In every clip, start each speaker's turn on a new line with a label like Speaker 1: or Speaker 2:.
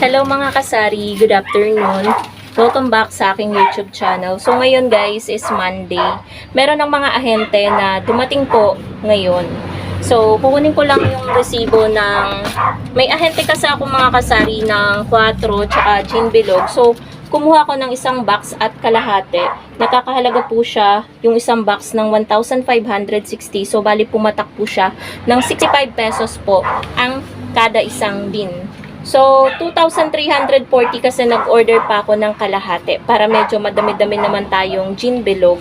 Speaker 1: Hello mga kasari, good afternoon. Welcome back sa aking YouTube channel. So ngayon guys is Monday. Meron ng mga ahente na dumating po ngayon. So kukunin ko lang yung resibo ng... May ahente kasi ako mga kasari ng 4 tsaka gin bilog. So kumuha ko ng isang box at kalahati. Nakakahalaga po siya yung isang box ng 1,560. So bali pumatak po siya ng 65 pesos po ang kada isang bin. So, 2,340 kasi nag-order pa ako ng kalahati para medyo madami-dami naman tayong gin bilog.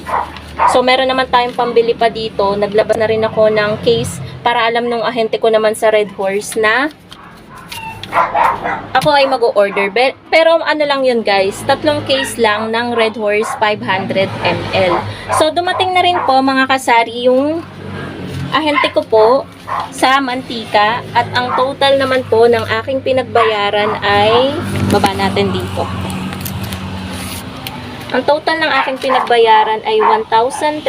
Speaker 1: So, meron naman tayong pambili pa dito. Naglabas na rin ako ng case para alam nung ahente ko naman sa Red Horse na ako ay mag-order. Pero ano lang yun guys, 3 case lang ng Red Horse 500 ml. So, dumating na rin po mga kasari yung ahente ko po sa mantika at ang total naman po ng aking pinagbayaran ay baba natin dito. Ang total ng aking pinagbayaran ay 1,310.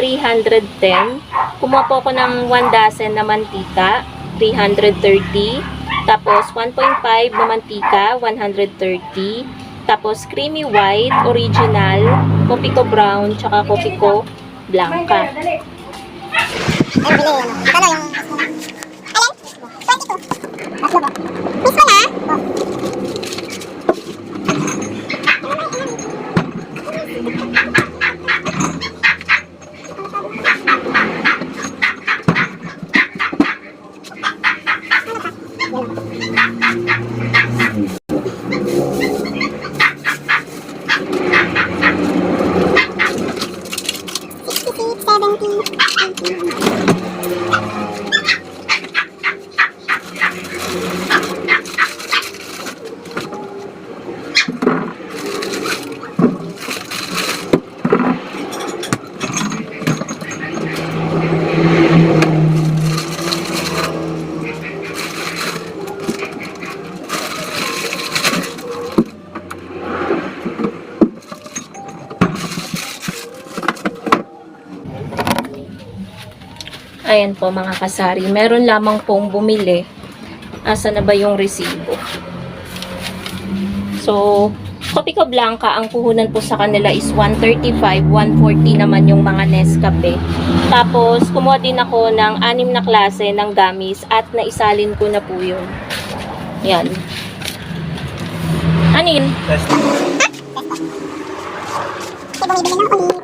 Speaker 1: Kumuha po ako ng 1 dozen na mantika, 330. Tapos 1.5 na mantika, 130. Tapos creamy white, original, Copico brown, tsaka Copico blanca.
Speaker 2: Ay, bili yan. Ano yung... Ayan? 22. Mas labo. Miss ko na? Oh.
Speaker 1: Ayan po mga kasari, meron lamang pong bumili. Asa na ba yung resibo? So, Copico Blanca, ang puhunan po sa kanila is 135, 140 naman yung mga Nescafe. Tapos, kumuha din ako ng 6 na klase ng gamis at naisalin ko na po yun. Yan. Ano yun?
Speaker 2: Bumibili ng ulit.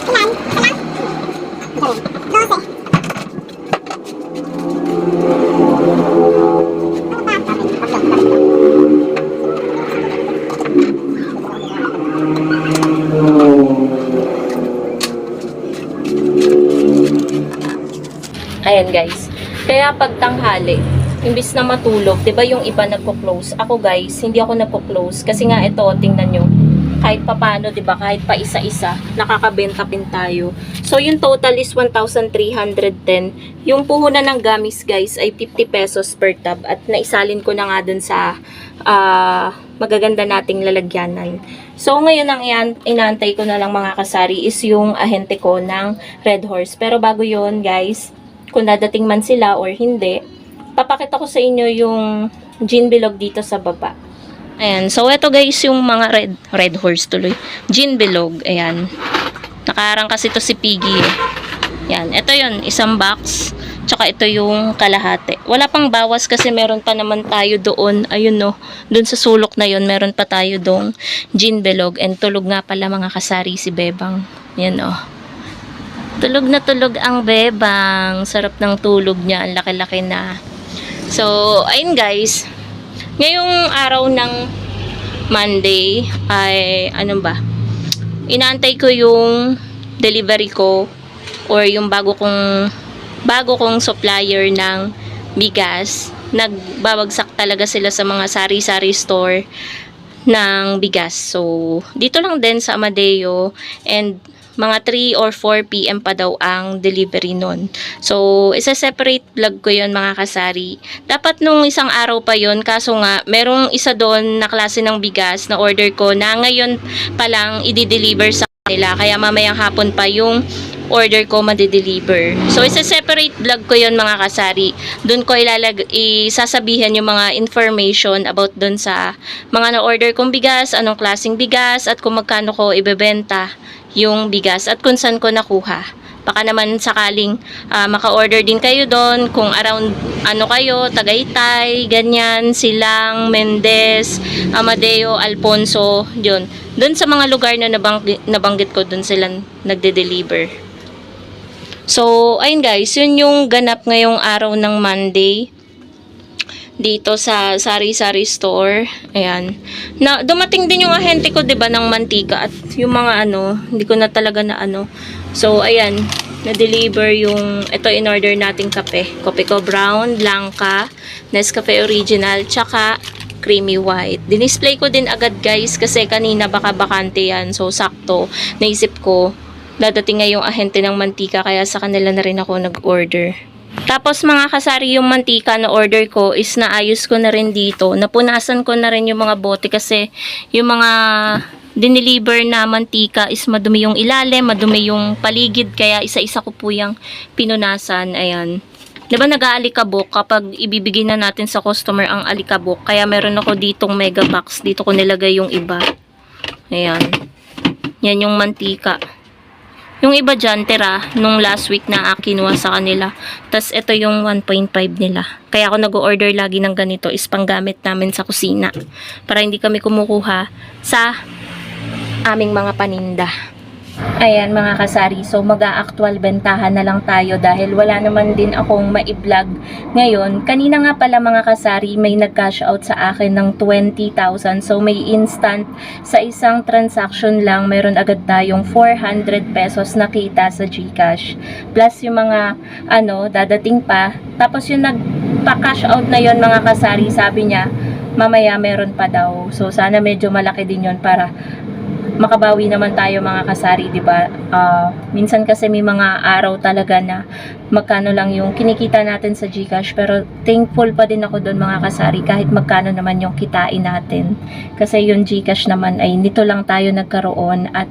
Speaker 2: Ilan? Ilan? 12.
Speaker 1: Ayan guys. Kaya pag tanghali, imbis na matulog, 'di ba yung iba nagko-close? Ako guys, hindi ako nagko-close kasi nga ito, tingnan nyo. Kahit papaano, 'di ba? Kahit pa isa-isa, nakakabenta din tayo. So yung total is 1,310. Yung puhunan ng gamis guys ay 50 pesos per tub at naisalin ko na nga dun sa magaganda nating lalagyanan. So ngayon ang inaantay ko na lang mga kasari is yung ahente ko ng Red Horse. Pero bago yon guys, kung dadating man sila or hindi, papakita ko sa inyo yung gin bilog dito sa baba. Ayan, so ito guys yung mga red horse tuloy. Gin bilog, ayan. Nakaharang kasi to si Piggy eh. Ayan, ito yun, isang box. Tsaka ito yung kalahati. Wala pang bawas kasi meron pa naman tayo doon. Ayun no, doon sa sulok na yun, meron pa tayo doong gin bilog. And tulog nga pala mga kasari si Bebang. Yan oh. Tulog na tulog ang Bebang. Sarap ng tulog niya. Ang laki-laki na. So, ayun guys. Ngayong araw ng Monday ay, ano ba? Inaantay ko yung delivery ko or yung bago kong supplier ng bigas. Nagbabagsak talaga sila sa mga sari-sari store ng bigas. So, dito lang din sa Amadeo and mga 3 or 4 PM pa daw ang delivery nun. So, isa-separate vlog ko yon mga kasari. Dapat nung isang araw pa yon, kaso nga, merong isa doon na klase ng bigas na order ko na ngayon pa lang i-deliver sa nila. Kaya mamayang hapon pa yung order ko madi-deliver. So, isa-separate vlog ko yon mga kasari. Doon ko isasabihan yung mga information about doon sa mga na-order kong bigas, anong klaseng bigas, at kung magkano ko ibebenta yung bigas, at kung saan ko nakuha. Baka naman sakaling maka-order din kayo doon, kung around kayo, Tagaytay, ganyan, Silang, Mendez, Amadeo, Alfonso, yun. Doon sa mga lugar na nabanggit ko, doon sila nagde-deliver. So, ayun guys, yun yung ganap ngayong araw ng Monday dito sa Sari-Sari Store. Ayan. Na, dumating din yung ahente ko, 'di ba, ng mantika at yung mga hindi ko na talaga na So, ayan, na-deliver yung ito in-order nating kape. Kopi ko brown, blanca, Nescafe original, tsaka creamy white. Dinisplay ko din agad guys kasi kanina baka bakante yan. So, sakto. Naisip ko, dadating nga yung ahente ng mantika kaya sa kanila na rin ako nag-order. Tapos mga kasari, yung mantika na order ko is naayos ko na rin dito. Napunasan ko na rin yung mga bote kasi yung mga dineliver na mantika is madumi yung ilalim, madumi yung paligid. Kaya isa-isa ko po yung pinunasan. Ayan. Diba nag-aalikabok kapag ibibigay na natin sa customer ang alikabok. Kaya meron ako ditong mega box. Dito ko nilagay yung iba. Ayan. Yan yung mantika. Yung iba dyan, tira, nung last week na kinuha sa kanila. Tapos, ito yung 1.5 nila. Kaya ako nag-order lagi ng ganito is panggamit namin sa kusina. Para hindi kami kumukuha sa aming mga paninda. Ayan mga kasari, so mag-a-actual bentahan na lang tayo dahil wala naman din akong ma-vlog ngayon. Kanina nga pala mga kasari, may nag-cash out sa akin ng 20,000. So may instant sa isang transaction lang, mayroon agad tayong 400 pesos na kita sa GCash. Plus yung mga dadating pa. Tapos yung nagpa-cash out na yon mga kasari, sabi niya mamaya meron pa daw. So sana medyo malaki din yon para makabawi naman tayo mga kasari, di ba? Minsan kasi may mga araw talaga na magkano lang yung kinikita natin sa GCash, pero thankful pa din ako doon mga kasari kahit magkano naman yung kitain natin. Kasi yung GCash naman ay nito lang tayo nagkaroon at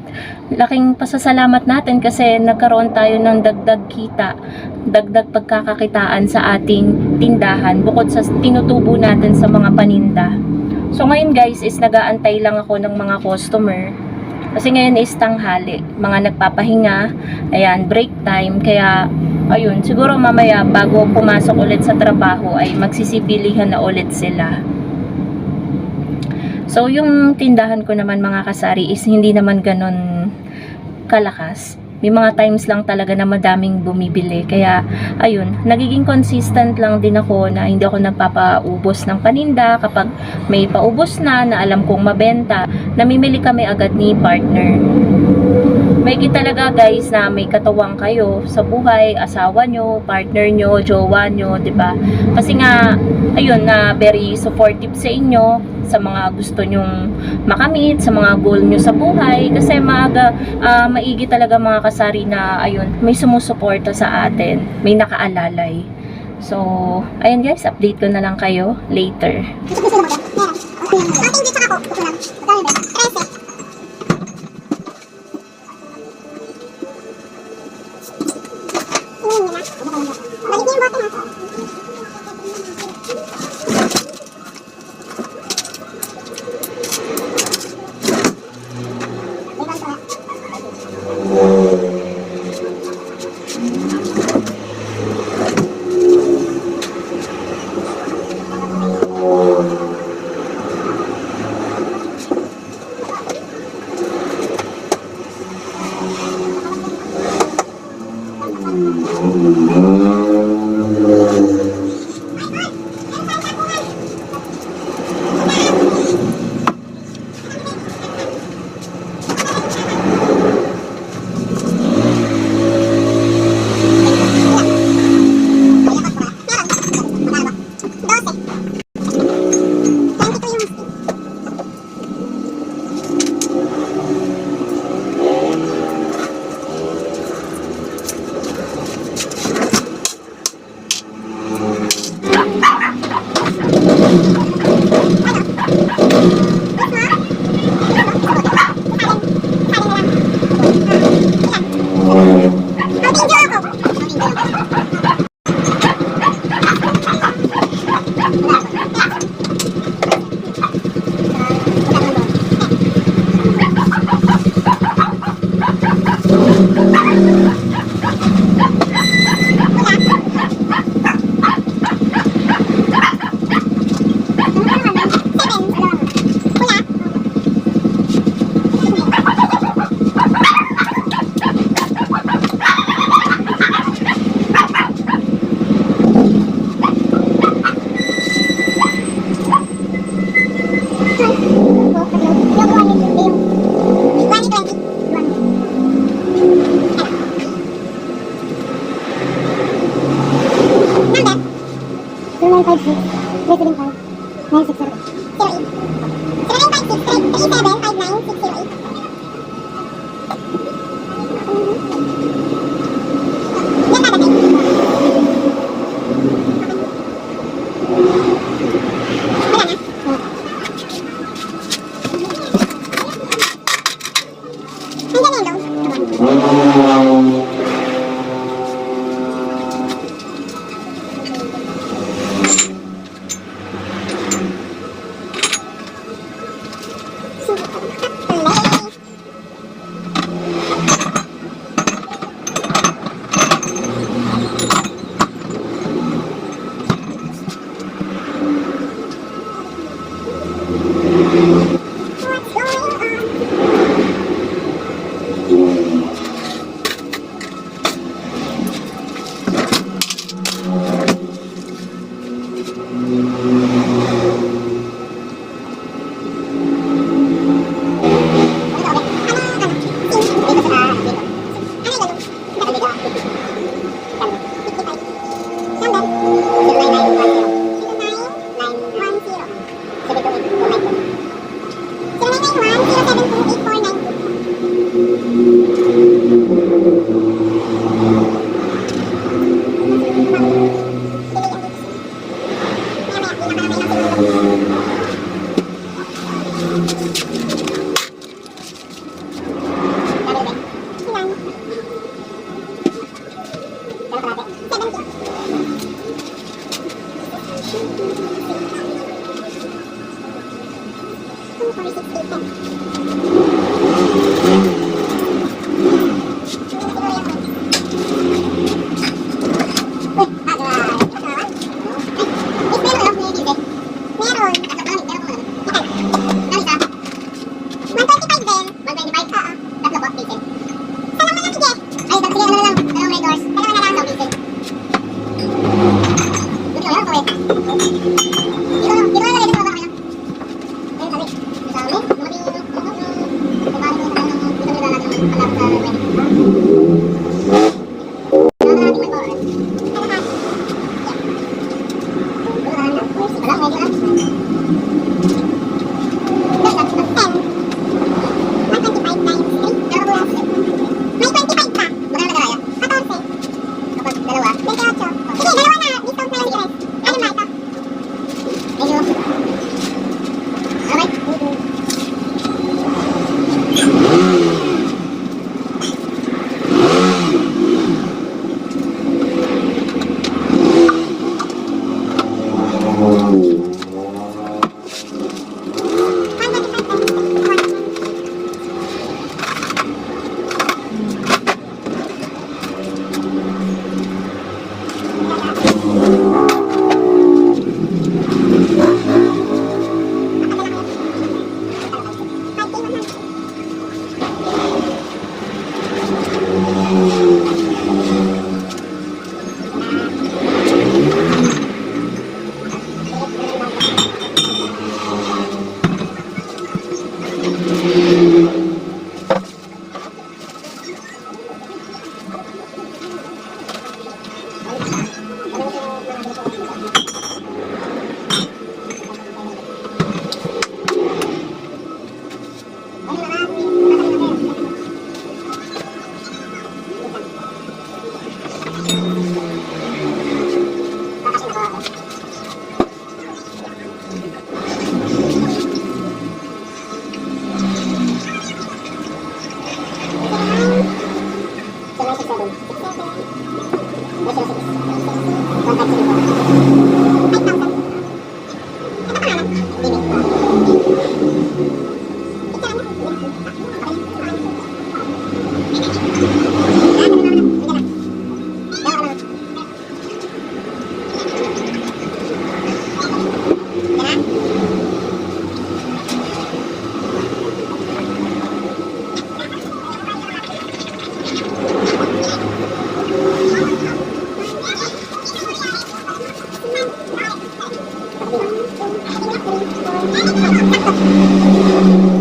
Speaker 1: laking pasasalamat natin kasi nagkaroon tayo ng dagdag kita, dagdag pagkakakitaan sa ating tindahan bukod sa tinutubo natin sa mga paninda. So ngayon guys is nagaantay lang ako ng mga customer. Kasi ngayon is tanghali, mga nagpapahinga, ayan, break time, kaya, ayun, siguro mamaya bago pumasok ulit sa trabaho ay magsisibilihan na ulit sila. So, yung tindahan ko naman mga kasari is hindi naman ganon kalakas. May mga times lang talaga na madaming bumibili. Kaya, ayun, nagiging consistent lang din ako na hindi ako nagpapaubos ng paninda. Kapag may paubos na alam kong mabenta, namimili kami agad ni partner. May talaga guys na may katuwang kayo sa buhay, asawa nyo, partner nyo, jowa nyo, diba? Kasi nga, ayun, na very supportive sa inyo, sa mga gusto nyong makamit, sa mga goal nyo sa buhay. Kasi maigi talaga mga kasari na, ayun, may sumusuporta sa atin, may nakaalalay. So, ayun guys, update ko na lang kayo later.
Speaker 2: 0956 375 9608. 0956 3759608. Yan natatay. Wala na. Nandiyan yan daw. What's going on? Thank you.